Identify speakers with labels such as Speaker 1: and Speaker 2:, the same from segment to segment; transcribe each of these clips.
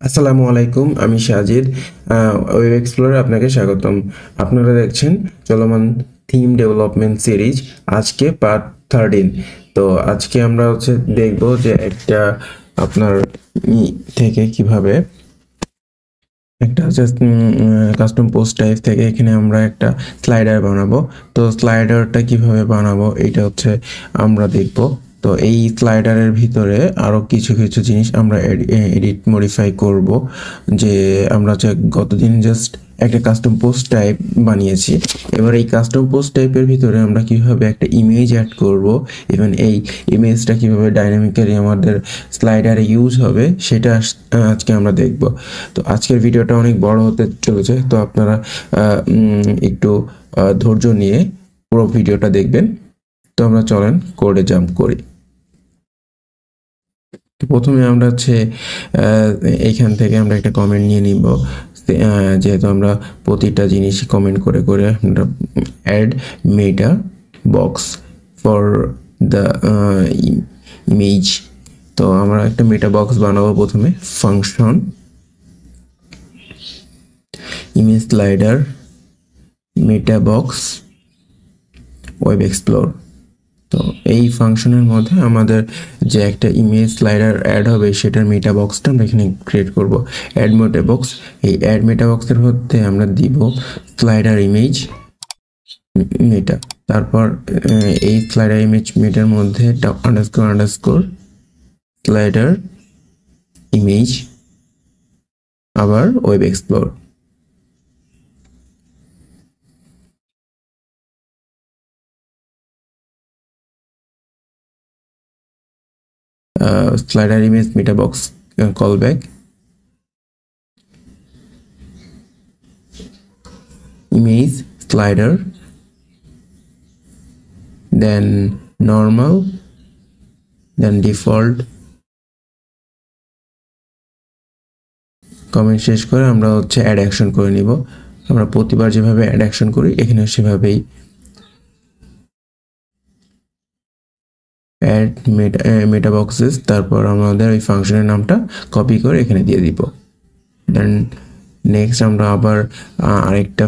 Speaker 1: আসসালামু আলাইকুম, আমি সাজিদ। ওয়েব এক্সপ্লোরে আপনাকে স্বাগতম। আপনারা দেখছেন চলমান থিম ডেভেলপমেন্ট সিরিজ, আজকে পার্ট 13। তো আজকে আমরা দেখব যে একটা আপনার থেকে কিভাবে একটা কাস্টম পোস্ট টাইপ থেকে এখানে আমরা একটা স্লাইডার বানাবো। তো স্লাইডারটা কিভাবে বানাবো এটা আমরা দেখব। তো এই স্লাইডারের ভিতরে আরও কিছু কিছু জিনিস আমরা এডিট মডিফাই করব। যে আমরা গতদিন জাস্ট একটা কাস্টম পোস্ট টাইপ বানিয়েছি। এবার এই কাস্টম পোস্ট টাইপের ভিতরে আমরা কিভাবে একটা ইমেজ অ্যাড করব, ইভেন এই ইমেজটা কিভাবে ডাইনামিক্যালি আমাদের স্লাইডারে ইউজ হবে সেটা আজকে আমরা দেখব। তো আজকের ভিডিওটা অনেক বড় হতে চলেছে, তো আপনারা একটু ধৈর্য নিয়ে পুরো ভিডিওটা দেখবেন। তো আমরা চলেন কোডে জাম্প করি। তো প্রথমে আমরা এইখান থেকে আমরা একটা কমেন্ট নিয়ে নিব। যেহেতু আমরা প্রতিটা জিনিস কমেন্ট করে করে আমরা add meta box for the image. তো আমরা একটা মেটা বক্স বানাবো। প্রথমে function image slider meta box web explore. তো এই ফাংশনের মধ্যে আমাদের যে একটা ইমেজ স্লাইডার অ্যাড হবে সেটার মেটা বক্সটা আমরা এখানে ক্রিয়েট করব। অ্যাড মেটা বক্স, এই অ্যাড মেটা বক্সের মধ্যে আমরা দিব স্লাইডার ইমেজ মেটা। তারপর এই স্লাইডার ইমেজ মেটার মধ্যে আন্ডারস্কোর স্লাইডার ইমেজ, আবার web explore. slider image meta box callback, image slider, then normal, then default। Comment শেষ করে আমরা অ্যাড অ্যাকশন করে নিব। আমরা প্রতিবার যেভাবে অ্যাড অ্যাকশন করি এখানে সেভাবেই অ্যাড মেটা বক্সেস। তারপর আমাদের ওই ফাংশনের নামটা কপি করে এখানে দিয়ে দিব। দেন নেক্সট আমরা আবার আরেকটা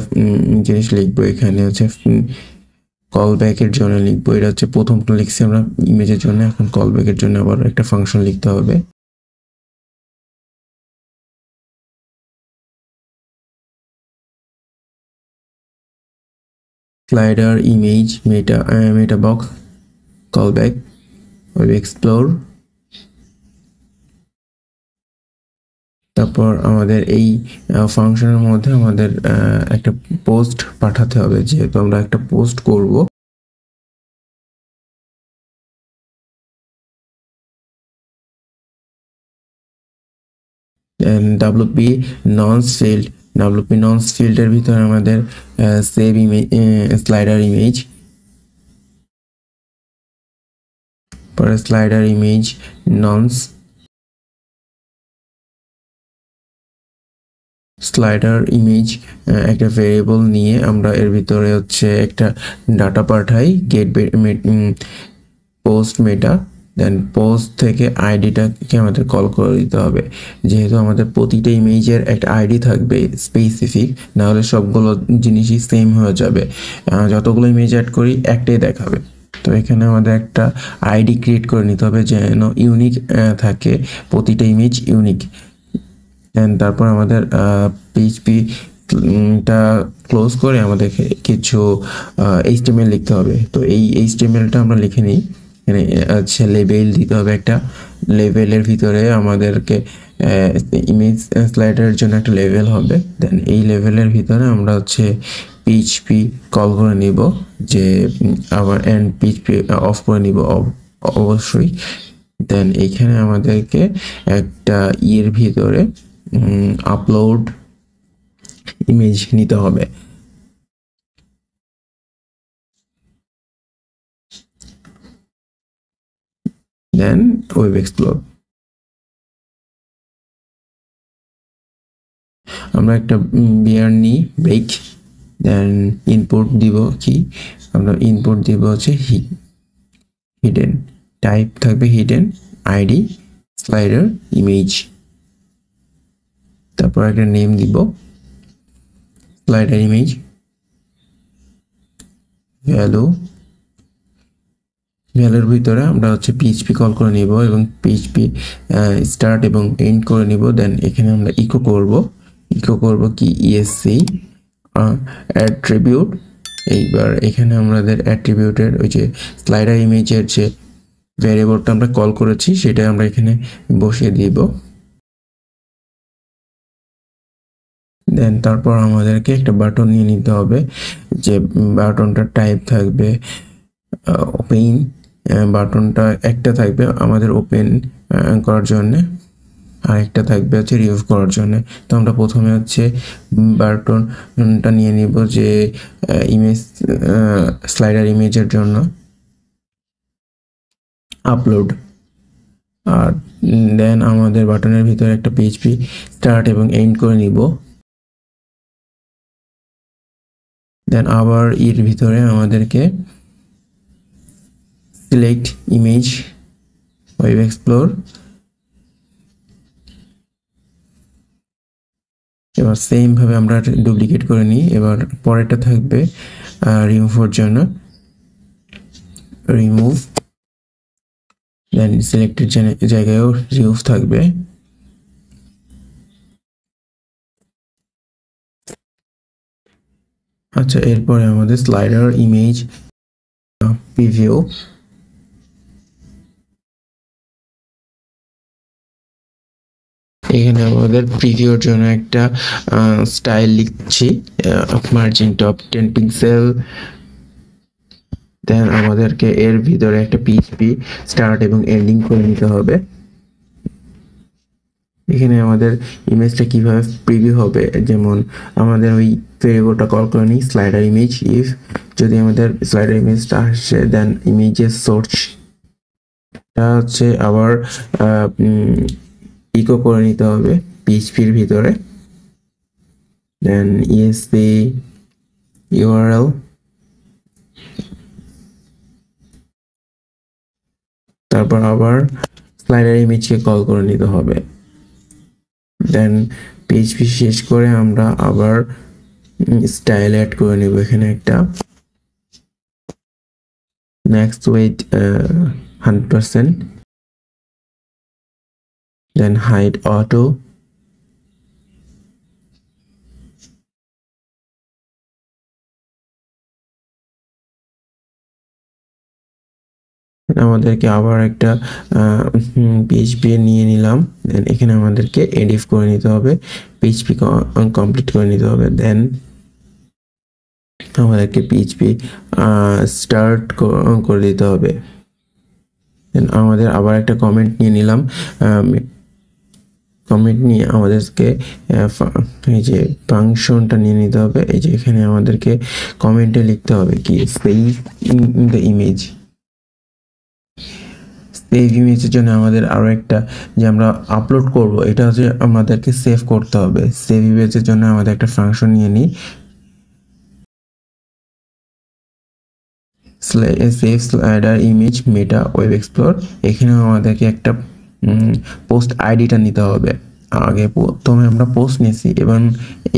Speaker 1: জিনিস লিখবো। এখানে কল ব্যাকের জন্য লিখবো। এটা প্রথমটা লিখছি আমরা ইমেজের জন্য, এখন কল ব্যাকের জন্য আবার একটা ফাংশন লিখতে হবে। স্লাইডার ইমেজ মেটা বক্স কলব্যাক ওয়েব এক্সপ্লোর। তারপর আমাদের এই ফাংশনের মধ্যে আমাদের একটা পোস্ট পাঠাতে হবে, যেহেতু আমরা একটা পোস্ট করব। WP norms field, WP norms ফিল্ডের ভিতরে আমাদের সেভ ইমেজ স্লাইডার ইমেজ, পরে slider image norms slider image একটা ভেরিয়েবল নিয়ে আমরা এর ভিতরে একটা ডাটা পাঠাই গেট পোস্ট মেটা। দেন পোস্ট থেকে আইডিটাকে আমাদের কল করে দিতে হবে। যেহেতু আমাদের প্রতিটা ইমেজের একটা আইডি থাকবে স্পেসিফিক, নাহলে সবগুলো জিনিসই সেম হয়ে যাবে। যতগুলো ইমেজ অ্যাড করি একটাই দেখাবে। তো এখানে আমাদের একটা আইডি ক্রিয়েট করে নিতে হবে যেন ইউনিক থাকে, প্রতিটা ইমেজ ইউনিক। দেন তারপর আমাদের পিএইচপিটা ক্লোজ করে আমাদের কিছু এইচটিএমএল লিখতে হবে। তো এই এইচটিএমএলটা আমরা লিখে নিই। এখানে লেবেল দিতে হবে একটা। লেভেলের ভিতরে আমাদেরকে ইমেজ স্লাইডারের জন্য একটা লেভেল হবে। দেন এই লেভেলের ভিতরে আমরা পিএইচপি কল করে নিব, যে আবার এন্ড পিএইচপি অফ করে নিব অবশ্যই। দেন এইখানে আমাদেরকে একটা ইয়ের ভিতরে আপলোড ইমেজ নিতে হবে। দেন ওয়েব এক্সপ্লোর। আমরা একটা বিয়ার নিই ব্রেক। দেন ইনপুট দিব কি, আমরা ইনপুট দিব হিডেন, টাইপ থাকবে হিডেন, আইডি স্লাইডার ইমেজ। তারপর একটা নেম দিব, স্লাইডার ইমেজ, ভ্যালুর ভিতরে আমরা হচ্ছে পিএইচপি কল করে নিব এবং পিএইচপি স্টার্ট এবং এন্ড করে নিব। দেন এখানে আমরা ইকো করব কি ইএসসি অ্যাট্রিবিউট। এইবার এখানে আমাদের অ্যাট্রিবিউটের ওই যে স্লাইডার ইমেজের যে ভ্যারিয়েবলটা আমরা কল করেছি সেটা আমরা এখানে বসিয়ে দিব। দেন তারপর আমাদেরকে একটা বাটন নিয়ে নিতে হবে, যে বাটনটার টাইপ থাকবে ওপেন। বাটনটা একটা থাকবে আমাদের ওপেন করার জন্য, আর একটা থাকবে হচ্ছে রিমুভ করার জন্য। তো আমরা প্রথমে হচ্ছে বাটনটা নিয়ে নিব যে ইমেজ স্লাইডার ইমেজের জন্য আপলোড, আর দেন আমাদের বাটনের ভিতরে একটা পিএইচপি স্টার্ট এবং এন্ড করে নিব। দেন আবার এর ভিতরে আমাদেরকে সিলেক্ট ইমেজ ওয়েব এক্সপ্লোর, এবার সেম ভাবে আমরা ডুপ্লিকেট করে নিই। এবার পরেরটা থাকবে রিমুভের জন্য রিমুভ, দেন সিলেক্টেড জায়গায়ও রিমুভ থাকবে। আচ্ছা, এরপরে আমাদের স্লাইডার ইমেজ প্রিভিউ, এখানে আমাদের প্রিভিউর জন্য একটা স্টাইল লিখছি, মার্জিন টপ 10 পিক্সেল। দেন আমাদেরকে এর ভিতরে একটা পিএইচপি স্টার্ট এবং এন্ডিং করে নিতে হবে। এখানে আমাদের ইমেজটা কিভাবে প্রিভিউ হবে, যেমন আমাদের ওই ভেরিয়েবলটা কল করে নিই স্লাইডার ইমেজ। ইফ যদি আমাদের স্লাইডার ইমেজটা আসে, দেন ইমেজের সোর্সটা হচ্ছে আবার ইকো করে নিতে হবে পিএইচপির ভিতরে। দেন ইএসপি ইউআরএল, তারপর আবার স্লাইডার ইমেজকে কল করে নিতে হবে। দেন পিএইচপি শেষ করে আমরা আবার স্টাইল অ্যাড করে নেব এখানে একটা, নেক্সট ওয়েট 100%, দেন হাইড অটো, আমাদেরকে আবার একটা পিএইচপি নিয়ে নিলাম। দেন এখানে আমাদেরকে এডিট করে নিতে হবে, পিএইচপি কমপ্লিট করে নিতে হবে। দেন আমাদেরকে পিএইচপি স্টার্ট করে দিতে হবে। দেন আমাদের আবার একটা কমেন্ট নিয়ে নিলাম, কমেন্ট নিয়ে আমাদেরকে এই যে ফাংশনটা নিয়ে নিতে হবে। এই যে এখানে আমাদেরকে কমেন্টে লিখতে হবে কি save in the image. Save ইমেজের জন্য আমাদের আরও একটা যে আমরা আপলোড করব, এটা হচ্ছে আমাদেরকে সেভ করতে হবে। সেভ ইমেজের জন্য আমাদের একটা ফাংশন নিয়ে নিই, সেভ স্লাইডার ইমেজ মেটা ওয়েব এক্সপ্লোর। এখানে আমাদেরকে একটা পোস্ট আইডিটা নিতে হবে। আগে প্রথমে আমরা পোস্ট নিয়েছি, এবং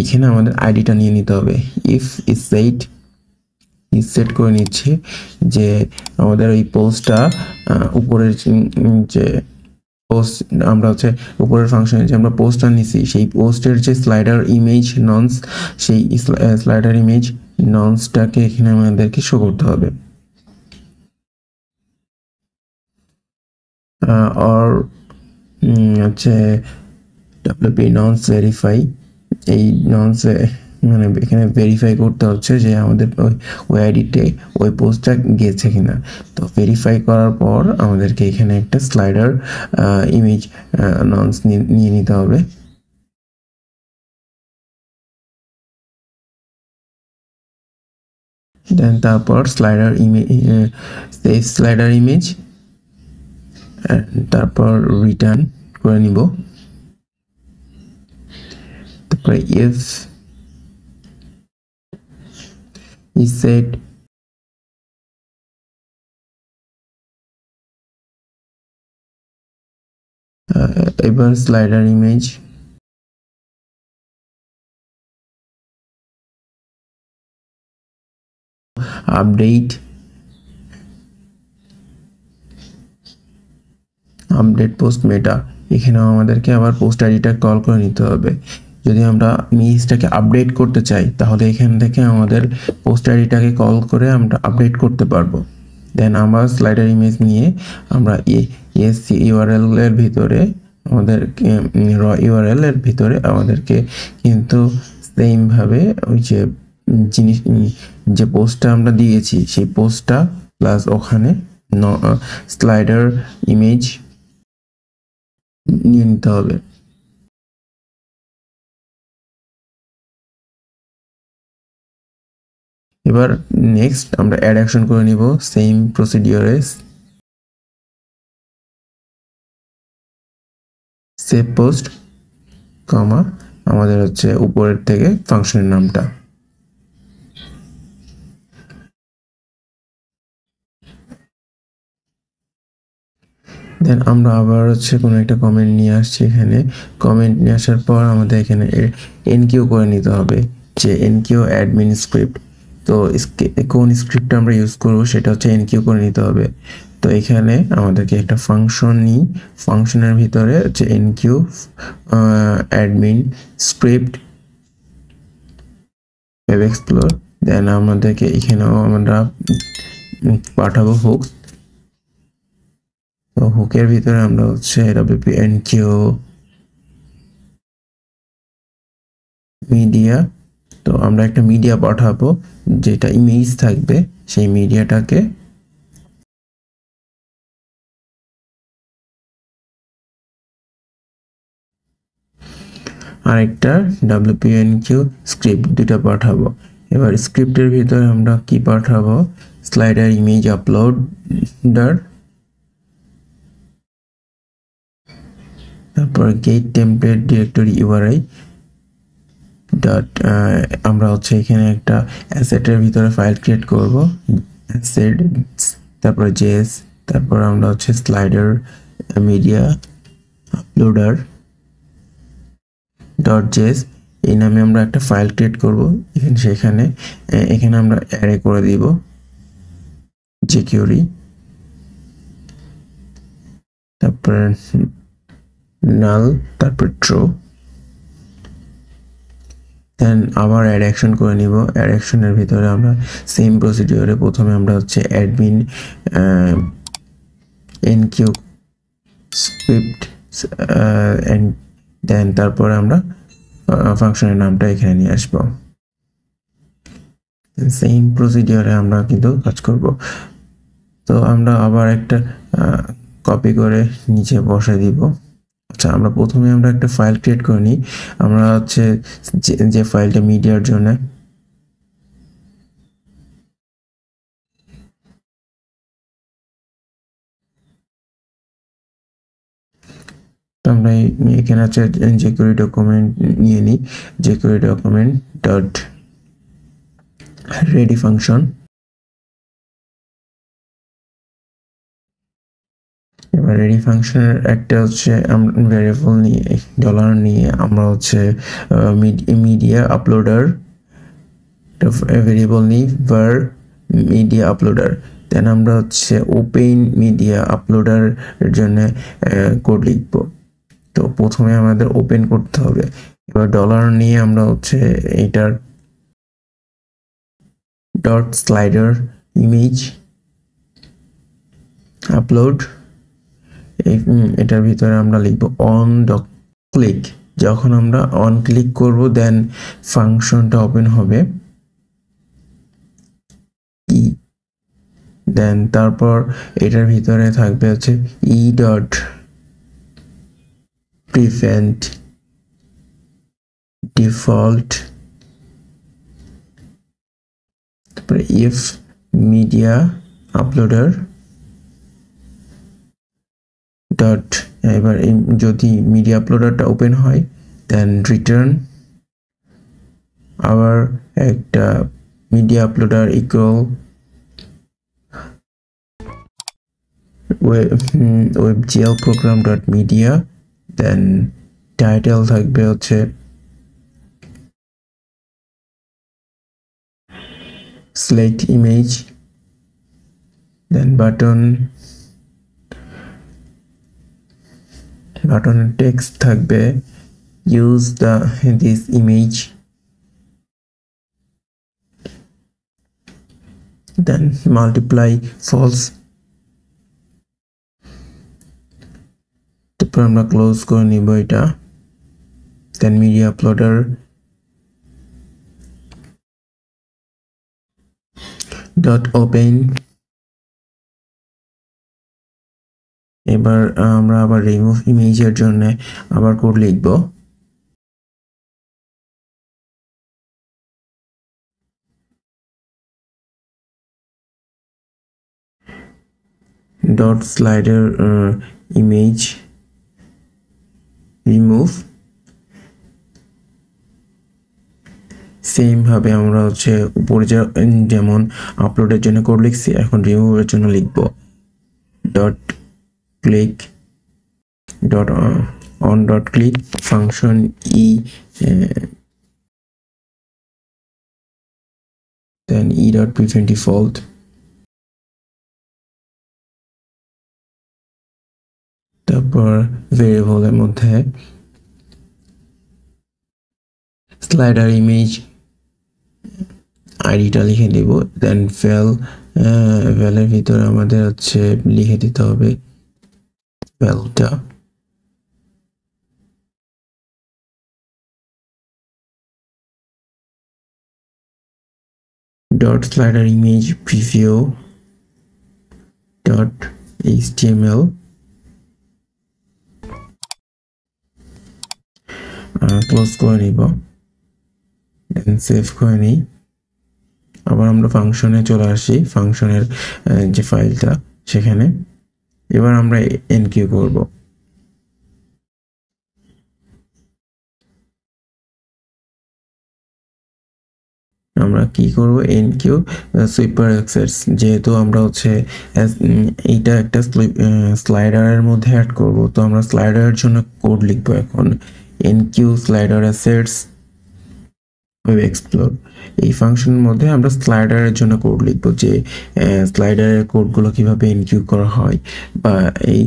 Speaker 1: এখানে আমাদের আইডিটা নিয়ে নিতে হবে। ইফ ইজ সেট করে নিচ্ছে যে আমাদের ওই পোস্টটা উপরের যে পোস্ট আমরা হচ্ছে উপরের ফাংশনে যে আমরা পোস্টটা নিছি, সেই পোস্টের যে স্লাইডার ইমেজ ননস, সেই স্লাইডার ইমেজ ননসটাকে এখানে আমাদেরকে শো করতে হবে। আর হচ্ছে ডাব্লিউপি ননস ভেরিফাই, এই ননস মানে এখানে ভেরিফাই করতে হচ্ছে যে আমাদের ওই আইডিতে ওই পোস্টটা গেছে কিনা। তো ভেরিফাই করার পর আমাদেরকে এখানে একটা স্লাইডার ইমেজ ননস নিয়ে নিতে হবে। দেন তারপর slider image, save slider image, তারপর রিটার্ন করে নিব। তারপরে ইফ is set এবার স্লাইডার ইমেজ আপডেট পোস্ট মেটা, এখানেও আমাদেরকে আবার পোস্ট আইডিটা কল করে নিতে হবে। যদি আমরা ইমেজটাকে আপডেট করতে চাই তাহলে এখান থেকে আমাদের পোস্ট আইডিটাকে কল করে আমরা আপডেট করতে পারবো। দেন আমার স্লাইডার ইমেজ নিয়ে আমরা এসসি ইউআরএল এর ভিতরে আমাদেরকে র ইউআরএল এর ভিতরে আমাদেরকে কিন্তু সেমভাবে ওই যে জিনিস যে পোস্টটা আমরা দিয়েছি সেই পোস্টটা প্লাস ওখানে স্লাইডার ইমেজ নিয়ে নিতে হবে। এবার নেক্সট আমরা অ্যাড অ্যাকশন করে নিব সেম প্রসিডিওরে। সেভ পোস্ট কমা আমাদের হচ্ছে উপরের থেকে ফাংশনের নামটা। দেন আমরা আবার হচ্ছে কোনো একটা কমেন্ট নিয়ে আসছি, এখানে কমেন্ট নিয়ে আসার পর আমাদের এখানে এনকিউ করে নিতে হবে যে এনকিউ অ্যাডমিন স্ক্রিপ্ট। তো কোন স্ক্রিপ্টটা আমরা ইউজ করব সেটা হচ্ছে এনকিউ করে নিতে হবে। তো এখানে আমাদেরকে একটা ফাংশন নিই, ফাংশনের ভিতরে হচ্ছে এনকিউ অ্যাডমিন স্ক্রিপ্ট ওয়েব এক্সপ্লোর। দেন আমাদেরকে এখানেও আমরা পাঠাবো হুক। তো হুকের ভিতরে আমরা হচ্ছে wp এনকিউ মিডিয়া। তো আমরা একটা মিডিয়া পাঠাবো যেটা ইমেজ থাকবে, সেই মিডিয়াটাকে আরেকটা wp-enq স্ক্রিপ্ট দুটা পাঠাবো। এবার স্ক্রিপ্টের ভিতরে আমরা কি পাঠাবো, স্লাইডার ইমেজ আপলোডার, তারপর gate template directory URI dot আমরা হচ্ছে এখানে একটা অ্যাসেটের ভিতরে ফাইল ক্রিয়েট করব, অ্যাসেটস তারপর জেএস, তারপর আমরা হচ্ছে slider media uploader dot JS এই নামে আমরা একটা ফাইল ক্রিয়েট করব। এখানে আমরা অ্যারে করে দিব jQuery, তারপর null, তারপর true। দেন আবার অ্যাড অ্যাকশন করে নিব। অ্যাড অ্যাকশনের ভিতরে আমরা সেম প্রসিডিওরে প্রথমে আমরা হচ্ছে admin enqueue script and then তারপরে আমরা ফাংশনের নামটা এখানে নিয়ে আসবো। সেম প্রসিডিওরে আমরা কিন্তু কাজ করব। তো আমরা আবার একটা কপি করে নিচে বসে দিব। আচ্ছা, আমরা প্রথমে একটা ফাইল ক্রিয়েট করে নিই। আমরা হচ্ছে যে ফাইলটা মিডিয়ার জন্য, আমরা এখানে হচ্ছে jQuery ডকুমেন্ট নিয়ে নিই, jQuery document dot ready function. এবার রেডি ফাংশনের একটা হচ্ছে ভ্যারিয়েবল নিয়ে ডলার নিয়ে আমরা হচ্ছে মিডিয়া আপলোডার ভ্যারিয়েবল নিই var মিডিয়া আপলোডার। দেন আমরা হচ্ছে ওপেন মিডিয়া আপলোডার এর জন্য কোড লিখবো। তো প্রথমে আমাদের ওপেন করতে হবে। এবার ডলার নিয়ে আমরা হচ্ছে এটার ডট স্লাইডার ইমেজ আপলোড, এটার ভিতরে আমরা লিখবো অন ক্লিক। যখন আমরা অন ক্লিক করব দেন ফাংশনটা ওপেন হবে। দেন তারপর এটার ভিতরে থাকবে হচ্ছে ই ডট প্রিভেন্ট ডিফল্ট, তারপরে ইফ মিডিয়া আপলোডার ডট, এবার যদি মিডিয়া আপলোডারটা ওপেন হয় দেন রিটার্ন আবার একটা media uploader equal webgl program dot media, দেন টাইটেল থাকবে হচ্ছে select image, then button text থাকবে use this image, then multiply false, তারপর আমরা ক্লোজ করে নিব এটা, then media uploader dot open, এবার আমরা আবার রিমুভ ইমেজের জন্য আবার কোড লিখব, dot slider image remove. Same ভাবে আমরা হচ্ছে উপরে যেমন আপলোডের জন্য কোড লিখছি, এখন রিমুভের জন্য লিখব dot click dot on dot click function E then e dot prevent default, তারপর ভেরিয়েবলের মধ্যে স্লাইডার ইমেজ আইডিটা লিখে দিব, দেন ভ্যালের ভিতরে আমাদের হচ্ছে লিখে দিতে হবে ভ্যালুটা, dot slider image preview dot html, close করে নিব, দেন সেভ করে নিই। আবার আমরা ফাংশনে চলে আসি, ফাংশনের যে ফাইলটা সেখানে এবার আমরা এনকিউ করব, আমরা কি করব এনকিউ সুইপার অ্যাক্সেস, যেহেতু আমরা হচ্ছে এইটা একটা স্লাইডারের মধ্যে অ্যাড করব, তো আমরা স্লাইডারের জন্য কোড লিখব এখন এনকিউ স্লাইডার অ্যাসেটস ওয়েব এক্সপ্লোর। এই ফাংশনের মধ্যে আমরা স্লাইডারের জন্য কোড লিখব, যে স্লাইডারের কোডগুলো কিভাবে এনকিউ করা হয়, বা এই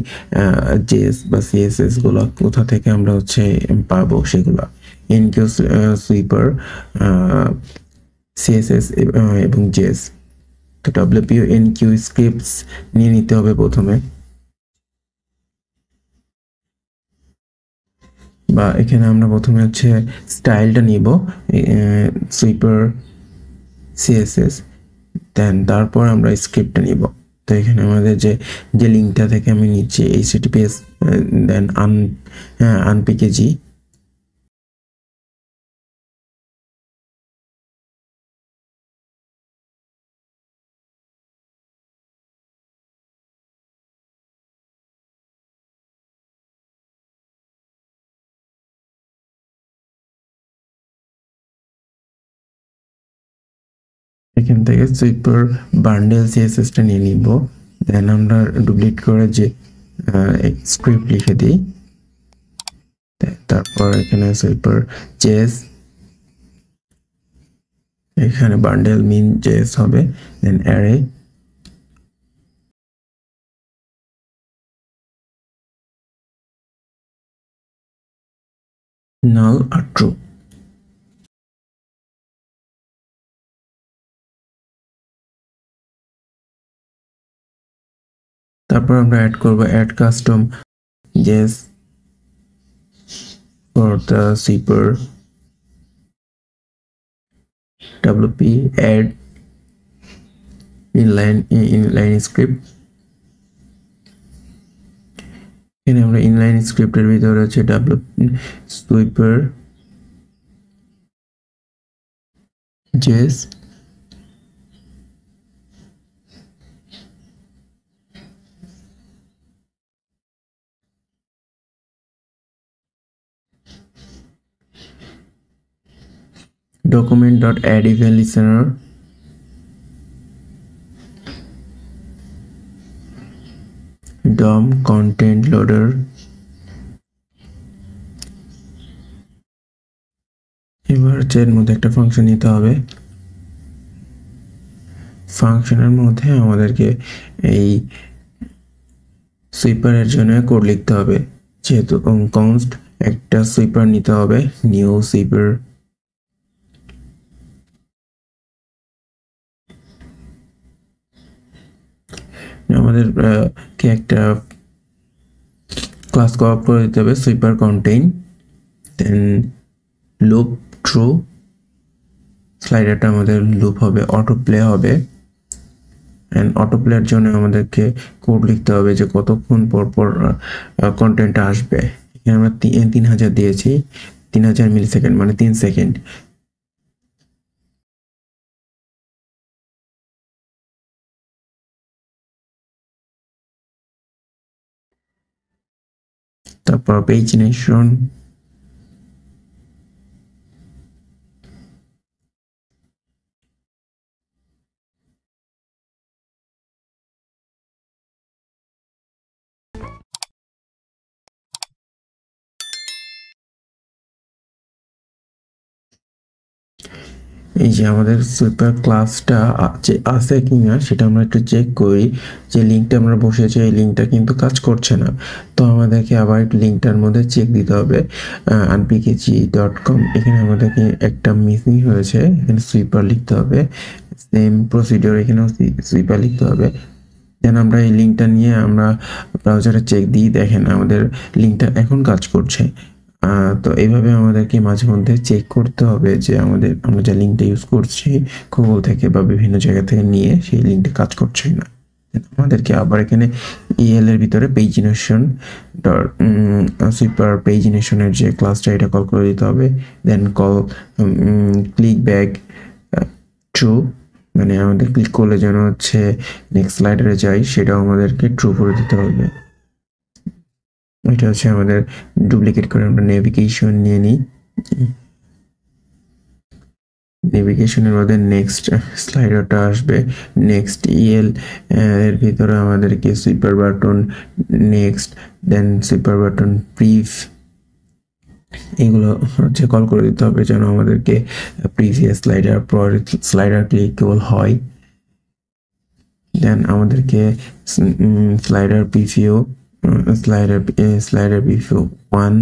Speaker 1: জেএস বা সিএসএস গুলো কোথা থেকে আমরা হচ্ছে পাবো সেগুলো, এনকিউ সুইপার সিএসএস এবং জেএস। তো ডব্লিউপিও এনকিউ স্ক্রিপ্টস নিয়ে নিতে হবে প্রথমে, বা এখানে আমরা প্রথমে হচ্ছে স্টাইলটা নিব সুইপার সিএসএস, দেন তারপর আমরা স্ক্রিপ্টটা নিব। তো এখানে আমাদের যে লিঙ্কটা থেকে আমি নিচ্ছি https দেন unpkg, এখান থেকে সুইপার বান্ডেল সিএসএসটা নিয়ে নিব, দেন আমরা ডুপ্লিকেট করে যে স্ক্রিপ্ট লিখে দিই, তারপর এখানে সুইপার জেএস, এখানে বান্ডেল মিন জেএস হবে, দেন অ্যারে নাল আর ট্রু। তারপর আমরা অ্যাড করব add custom JS for the swiper wp add inline script, এখানে আমরা ইনলাইন স্ক্রিপ্টের ভিতরে হচ্ছে sweeper JS document.add event listener, DOM content loader, এবার এর মধ্যে একটা ফাংশন নিতে হবে ফাংশনের মধ্যে আমাদেরকে এই সুইপারের জন্য কোড লিখতে হবে, যেহেতু কনস্ট একটা সুইপার নিতে হবে, নিউ সুইপার। আমাদের কে একটা ক্লাস কল করে দিতে হবে, সুইপার কন্টেইন, দেন লুপ ট্রু, স্লাইডারটা আমাদের লুপ হবে, অটো প্লে হবে, অ্যান্ড অটো প্লের জন্য আমাদেরকে কোড লিখতে হবে যে কতক্ষণ পর পর কন্টেন্টটা আসবে। এখানে আমরা 3000 দিয়েছি, 3000 মিলি সেকেন্ড মানে 3 সেকেন্ড। তারপর পেজিনেশন, এই যে আমাদের সুইপার ক্লাসটা আছে কিনা সেটা আমরা একটু চেক করি। যে লিঙ্কটা আমরা বসিয়েছি এই লিঙ্কটা কিন্তু কাজ করছে না, তো আমাদেরকে আবার লিঙ্কটার মধ্যে চেক দিতে হবে। unpkg.com, এখানে আমাদেরকে একটা মিসিং হয়েছে, এখানে সুইপার লিখতে হবে, সেম প্রসিডিওর এখানেও সুইপার লিখতে হবে। দেন আমরা এই লিঙ্কটা নিয়ে আমরা ব্রাউজারে চেক দিই, দেখেন আমাদের লিঙ্কটা এখন কাজ করছে। তো এইভাবে আমাদেরকে মাঝে মধ্যে চেক করতে হবে যে আমরা যে লিঙ্কটা ইউজ করছি গুগল থেকে বা বিভিন্ন জায়গা থেকে নিয়ে সেই লিঙ্কটা কাজ করছে না। আমাদেরকে আবার এখানে ইএল এর ভিতরে পেজিনেশন সুইপার পেজিনেশনের যে ক্লাসটা এটা কল করে দিতে হবে। দেন কল ক্লিক ব্যাক ট্রু, মানে আমাদের ক্লিক করলে যেন হচ্ছে নেক্সট স্লাইডারে যাই, সেটাও আমাদেরকে ট্রু করে দিতে হবে। এটা হচ্ছে আমাদের ডুপ্লিকেট করে আমরা নেভিগেশন নিয়ে নিই। নেভিগেশনের মধ্যে নেক্সট স্লাইডারটা আসবে, নেক্সট ইএল এর ভিতরে আমাদেরকে সুইপার বাটন, নেক্সট, দেন সুইপার বাটন প্রিভ, এগুলো হচ্ছে কল করে দিতে হবে যেন আমাদেরকে প্রিভিয়াস স্লাইডার ক্লিকেবল হয়। দেন আমাদেরকে স্লাইডার প্রিভিউ, স্লাইডার প্রিভিউ 1,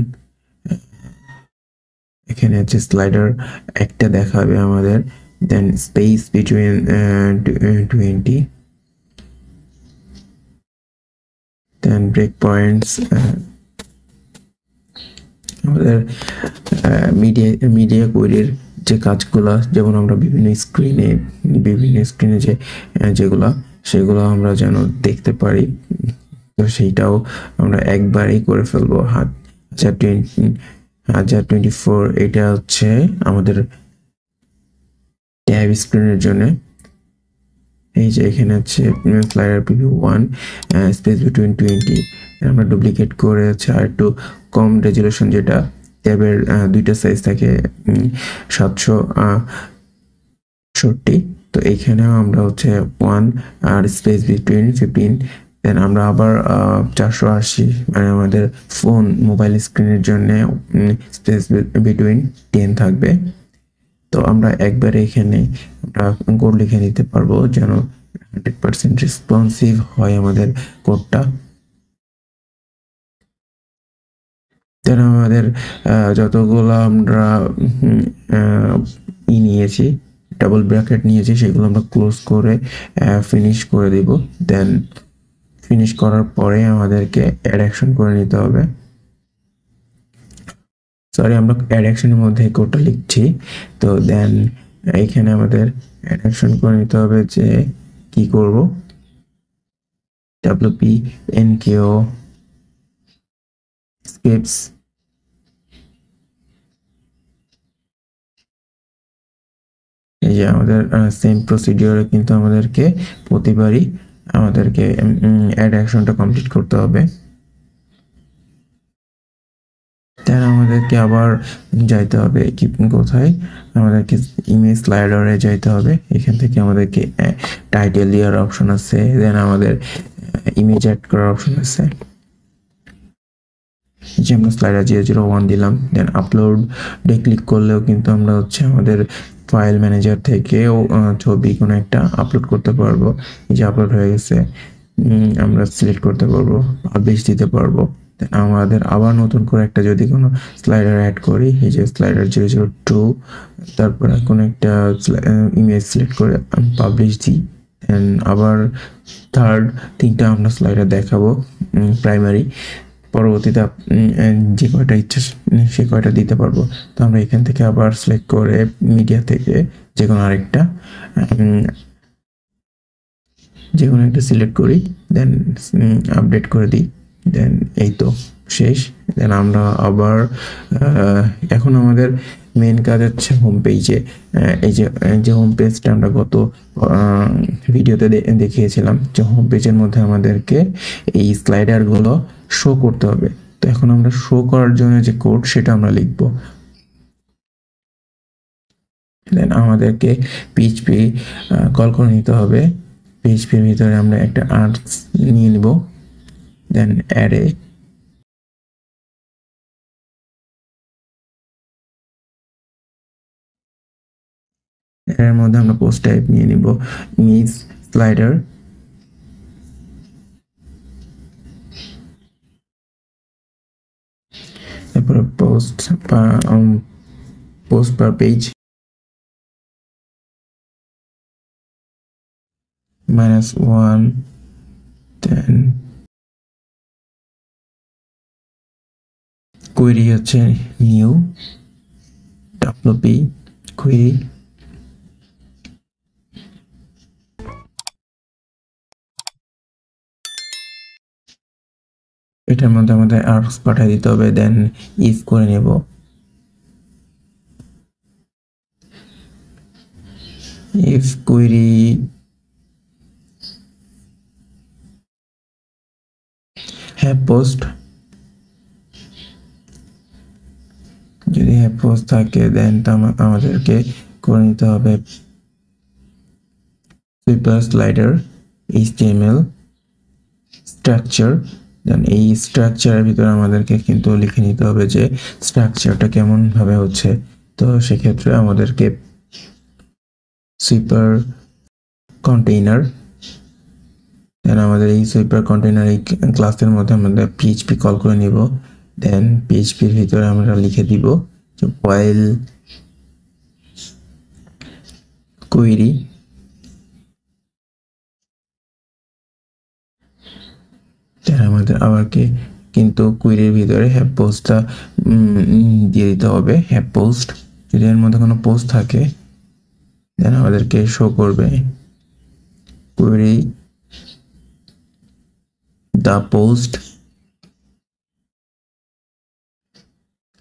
Speaker 1: এখানে হচ্ছে স্লাইডার একটা দেখাবে আমাদের, দেন স্পেস বিটুইন 20, দেন ব্রেক পয়েন্টস, আমাদের মিডিয়া কোয়েরির যে কাজগুলো, যেমন আমরা বিভিন্ন স্ক্রিনে যে সেগুলো আমরা যেন দেখতে পারি, তো সেইটাও আমরা একবারেই করে ফেলবো। 1024 এটা হচ্ছে আমাদের ট্যাব স্ক্রিনের জন্য। এই যে এখানে হচ্ছে স্লাইডার প্রিভিউ 1, স্পেস বিটুইন 20, আমরা ডুপ্লিকেট করে হচ্ছে আর একটু কম রেজুলেশন, যেটা ট্যাবের দুইটা সাইজ থাকে 760, তো এইখানেও আমরা হচ্ছে 1 আর স্পেস বিটুইন 15, দেন আমরা আবার 480, মানে আমাদের মোবাইল স্ক্রিনের জন্য স্পেস বিটুইন 10 থাকবে। তো আমরা একবারে এখানে আমরা কোড লিখে নিতে পারবো যেন 100% রেসপন্সিভ হয় আমাদের কোডটা। দেন আমাদের যতগুলো আমরা নিয়েছি, ডাবল ব্র্যাকেট নিয়েছি, সেগুলো আমরা ক্লোজ করে ফিনিশ করে দিব। দেন ফিনিশ করার পরে আমাদেরকে অ্যাড অ্যাকশন করে নিতে হবে। সরি, আমরা অ্যাড অ্যাকশনের মধ্যে কোডটা লিখছি, তো দেন এইখানে আমাদের অ্যাড অ্যাকশন করে নিতে হবে যে কি করব, wp nko scripts, এই যে আমাদের সেম প্রসিডিওরে কিন্তু আমাদেরকে প্রতিবারই আমাদেরকে অ্যাড অ্যাকশনটা কমপ্লিট করতে হবে। দেন আমাদেরকে আবার যাইতে হবে কোথায়, আমাদেরকে ইমেজ স্লাইডারে যাইতে হবে। এখান থেকে আমাদেরকে টাইটেল দেওয়ার অপশন আছে, দেন আমাদের ইমেজ অ্যাড করার অপশন আছে, যে আমরা স্লাইডার 001 দিলাম। দেন আপলোড ক্লিক করলেও কিন্তু আমরা হচ্ছে আমাদের ফাইল ম্যানেজার থেকেও ছবি কোনো একটা আপলোড করতে পারবো। এই যে আপলোড হয়ে গেছে, আমরা সিলেক্ট করতে পারবো, পাবলিশ দিতে পারবো। আমাদের আবার নতুন করে একটা যদি কোনো স্লাইডার অ্যাড করি, এই যে স্লাইডার 002, তারপরে কোনো একটা ইমেজ সিলেক্ট করে আমি পাবলিশ দিই, দেন আবার থার্ড তিনটা আমরা স্লাইডার দেখাবো প্রাইমারি। পরবর্তীতে যে কয়টা ইচ্ছা সে কয়টা দিতে পারবো। তো আমরা এখান থেকে আবার সিলেক্ট করে মিডিয়া থেকে যে কোনো আরেকটা সিলেক্ট করি, দেন আপডেট করে দিই, দেন এই তো শেষ। দেন আমরা আবার এখন আমাদের মেন কাজ হচ্ছে হোম পেজে। এই যে হোম পেজটা আমরা গত ভিডিওতে দেখিয়েছিলাম, যে হোম পেজের মধ্যে আমাদেরকে এই স্লাইডারগুলো শো করতে হবে। তো এখন আমরা শো করার জন্য যে কোড সেটা আমরা লিখব। দেন আমাদেরকে পিএইচপি কল করে নিতে হবে। পিএইচপির ভিতরে আমরা একটা আর্টস নিয়ে নিব, দেন অ্যারে, এর মধ্যে আমরা পোস্ট টাইপ নিয়ে নিব ইমেজ স্লাইডার, তারপরে পোস্ট পার পেজ -1, দেন কোয়েরি হচ্ছে নিউ ডব্লিউপি কোয়েরি, এটার মধ্যে আমাদের আর্কস পাঠিয়ে দিতে হবে। দেন ইফ করে নেব, ইফ কোয়েরি হ্যাভ পোস্ট, যদি হ্যাভ পোস্ট থাকে দেন আমাদেরকে করে নিতে হবে সুইপার স্লাইডার HTML স্ট্রাকচার। দেন এই স্ট্রাকচারের ভিতরে আমাদেরকে কিন্তু লিখে নিতে হবে যে স্ট্রাকচারটা কেমন ভাবে হচ্ছে। তো সেক্ষেত্রে আমাদেরকে সুইপার কন্টেইনার, দেন আমাদের এই সুইপার কন্টেইনার এই ক্লাসের মধ্যে আমাদের পিএইচপি কল করে নিব। দেন পিএইচপির ভিতরে আমরা লিখে দিব যে while কোয়েরি, দেন আমাদের আবার কিন্তু কোয়েরির ভিতরে হ্যাভ পোস্টটা দিয়ে দিতে হবে। হ্যাভ পোস্ট, যদি এর মধ্যে কোনো পোস্ট থাকে দেন আমাদেরকে শো করবে কোয়েরি দ্য পোস্ট।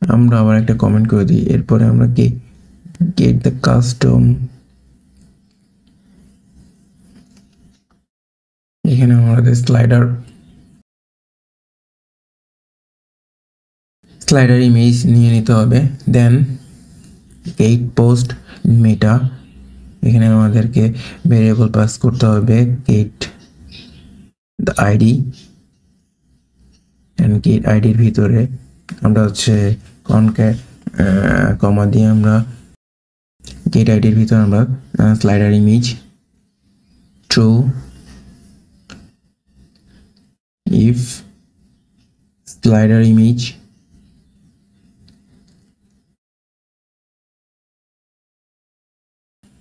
Speaker 1: আমরা আবার একটা কমেন্ট করে দিই, এরপরে আমরা গেট দ্য কাস্টম, এখানে আমাদের স্লাইডার ইমেজ নিয়ে নিতে হবে। দেন গেট পোস্ট মেটা, এখানে আমাদেরকে ভেরিয়েবল পাস করতে হবে get the ID, and get আইডির ভিতরে আমরা হচ্ছে কনক্যাট কমা দিয়ে আমরা গেট আইডির ভিতরে আমরা slider image true, if slider image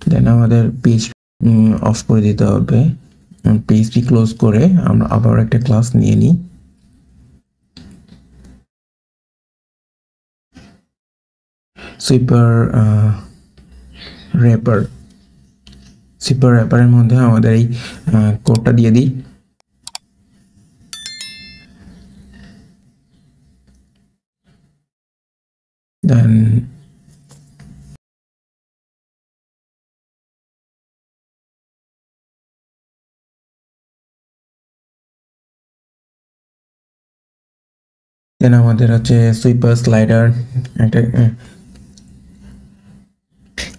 Speaker 1: then আমাদের পেজ অফ করে দিতে হবে। পেজটি ক্লোজ করে আমরা আবার একটা ক্লাস নিয়ে নিই। সুইপার র্যাপারের মধ্যে আমাদের এই কোডটা দিয়ে দিই। দেন আমাদের হচ্ছে সুইপার স্লাইডার একটা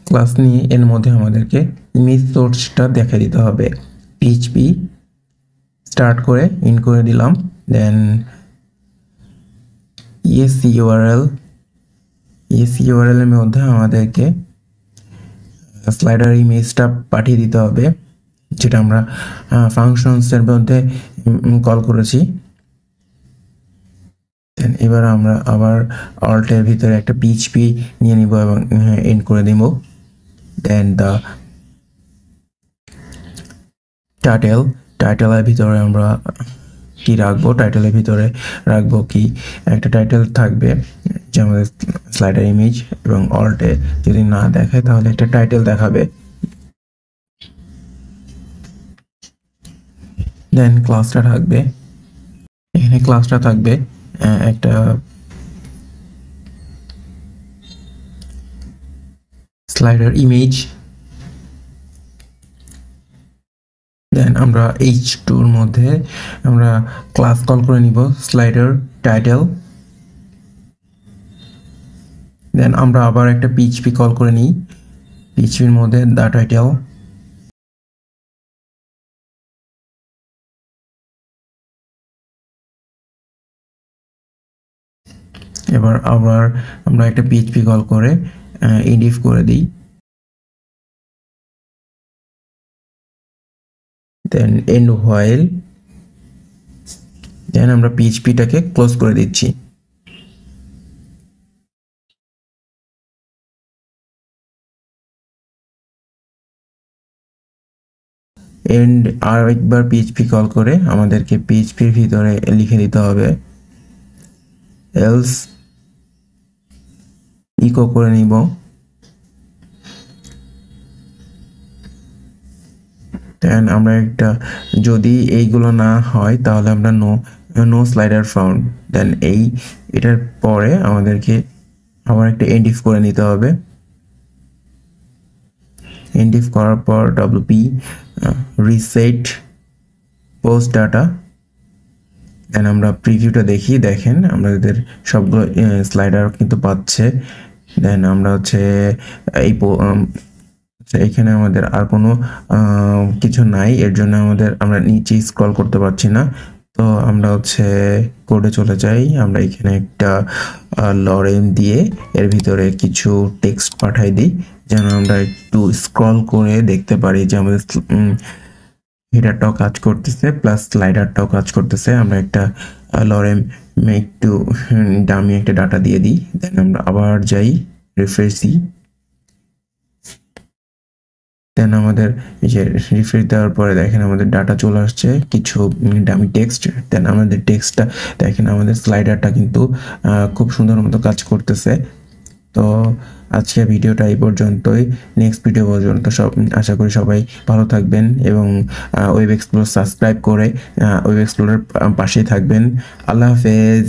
Speaker 1: ক্লাস নিয়ে এর মধ্যে আমাদেরকে ইমেজ সোর্সটা দেখা দিতে হবে। পিএইচপি স্টার্ট করে ইন করে দিলাম, দেন ইউআরএল এর মধ্যে আমাদেরকে স্লাইডার ইমেজটা পাঠিয়ে দিতে হবে, যেটা আমরা ফাংশনসের মধ্যে কল করেছি। দেন এবার আমরা আবার অল্টের ভিতরে একটা পিএইচপি নিয়ে নিব এবং এন্ড করে দিব। দেন দ্য টাইটেলের ভিতরে আমরা কি রাখবো, টাইটেলের ভিতরে রাখবো কি একটা টাইটেল থাকবে যে আমাদের স্লাইডার ইমেজ, এবং অল্টে যদি না দেখায় তাহলে একটা টাইটেল দেখাবে। দেন ক্লাসটা থাকবে, এখানে ক্লাসটা থাকবে একটা স্লাইডার ইমেজ। দেন আমরা h2-র মধ্যে আমরা ক্লাস কল করে নিব স্লাইডার টাইটেল। দেন আমরা আবার একটা পিএইচপি কল করে নিই, পিএইচপির মধ্যে দ্য টাইটেল। এবার আবার আমরা একটা পিএইচপি কল করে ইডিফ করে দিই। দেন এন্ড হোয়াইল। দেন আমরা পিএইচপিটাকে ক্লোজ করে দিচ্ছি। এন্ড আর একবার পিএইচপি কল করে আমাদেরকে পিএইচপির ভিতরে লিখে দিতে হবে এলস ইকো করে নিব। দেন আমরা একটা, যদি এইগুলো না হয় তাহলে আমরা নো স্লাইডার ফাউন্ড। দেন এটার পরে আমাদেরকে আবার একটা এন্ড-ইফ করে নিতে হবে। এন্ড-ইফ করার পর ডব্লিউপি রিসেট পোস্ট ডাটা। দেন আমরা প্রিভিউটা দেখি, দেখেন আমাদের সবগুলো স্লাইডার কিন্তু পাচ্ছে। দেন আমরা হচ্ছে এখানে আমাদের আর কোনো কিছু নাই, এর জন্য আমরা নিচে স্ক্রল করতে পারছি না। তো আমরা হচ্ছে কোডে চলে যাই, আমরা এখানে একটা লরেম দিয়ে এর ভিতরে কিছু টেক্সট পাঠাই দিই, যেন আমরা একটু স্ক্রল করে দেখতে পারি যে আমাদের হেডারটাও কাজ করতেছে প্লাস স্লাইডারটাও কাজ করতেছে। আমরা একটা লরেম একটু দামি একটা ডাটা দিয়ে দিই। দেন আমরা আবার যাই, রিফ্রেশ দিই। দেন আমাদের এই যে রিফ্রেশ দেওয়ার পরে দেখেন আমাদের ডাটা চলে আসছে, কিছু ডামি টেক্সট। দেন আমাদের টেক্সটটা দেখেন, আমাদের স্লাইডারটা কিন্তু খুব সুন্দর মতো কাজ করতেছে। তো আজকে ভিডিওটা এই পর্যন্তই, নেক্সট ভিডিও পর্যন্ত আশা করি সবাই ভালো থাকবেন এবং ওয়েব এক্সপ্লোর সাবস্ক্রাইব করে ওয়েব এক্সপ্লোরের পাশেই থাকবেন। আল্লাহ হাফেজ।